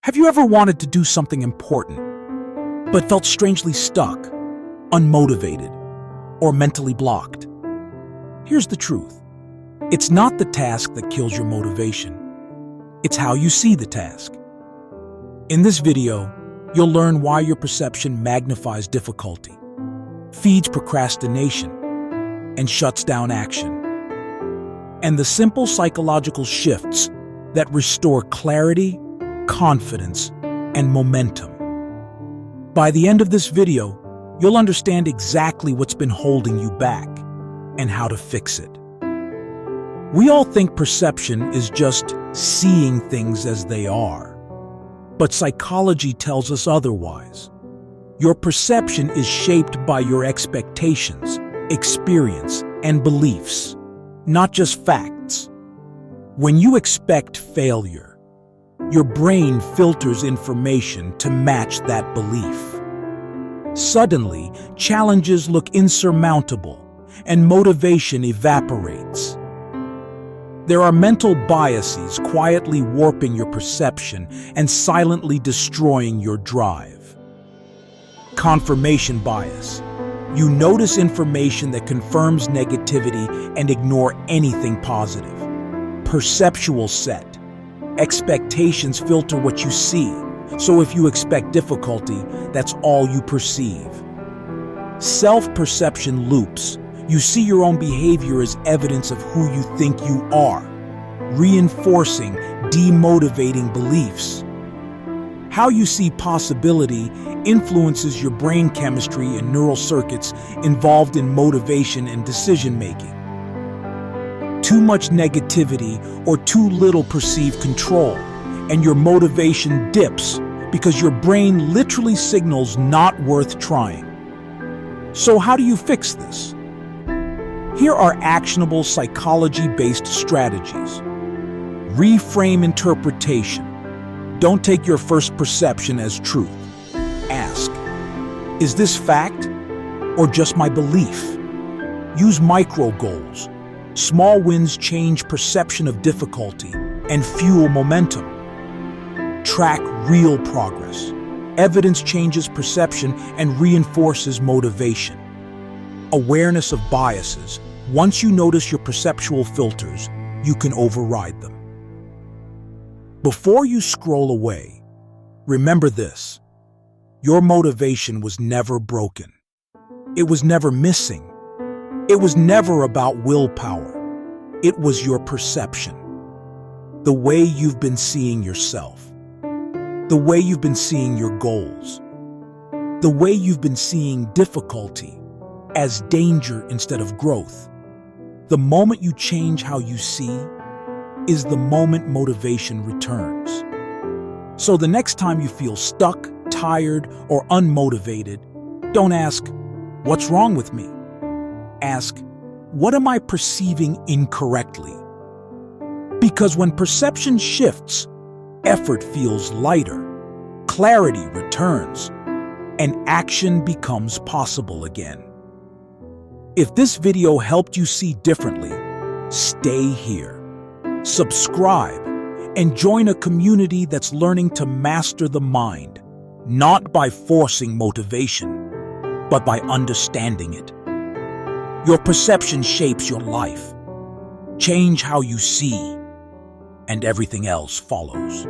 Have you ever wanted to do something important, but felt strangely stuck, unmotivated, or mentally blocked? Here's the truth. It's not the task that kills your motivation. It's how you see the task. In this video, you'll learn why your perception magnifies difficulty, feeds procrastination, and shuts down action, and the simple psychological shifts that restore clarity, confidence, and momentum. By the end of this video, you'll understand exactly what's been holding you back and how to fix it. We all think perception is just seeing things as they are, but psychology tells us otherwise. Your perception is shaped by your expectations, experience, and beliefs, not just facts. When you expect failure, your brain filters information to match that belief. Suddenly, challenges look insurmountable, and motivation evaporates. There are mental biases quietly warping your perception and silently destroying your drive. Confirmation bias. You notice information that confirms negativity and ignore anything positive. Perceptual set. Expectations filter what you see, so if you expect difficulty, that's all you perceive. Self-perception loops. You see your own behavior as evidence of who you think you are, reinforcing demotivating beliefs. How you see possibility influences your brain chemistry and neural circuits involved in motivation and decision-making. Too much negativity or too little perceived control, and your motivation dips because your brain literally signals not worth trying. So how do you fix this? Here are actionable psychology-based strategies. Reframe interpretation. Don't take your first perception as truth. Ask, is this fact or just my belief? Use micro goals. Small wins change perception of difficulty and fuel momentum. Track real progress. Evidence changes perception and reinforces motivation. Awareness of biases. Once you notice your perceptual filters, you can override them. Before you scroll away, remember this. Your motivation was never broken. It was never missing. It was never about willpower. It was your perception. The way you've been seeing yourself. The way you've been seeing your goals. The way you've been seeing difficulty as danger instead of growth. The moment you change how you see is the moment motivation returns. So the next time you feel stuck, tired, or unmotivated, don't ask, "What's wrong with me?" Ask, what am I perceiving incorrectly? Because when perception shifts, effort feels lighter, clarity returns, and action becomes possible again. If this video helped you see differently, stay here, subscribe, and join a community that's learning to master the mind, not by forcing motivation, but by understanding it. Your perception shapes your life. Change how you see, and everything else follows.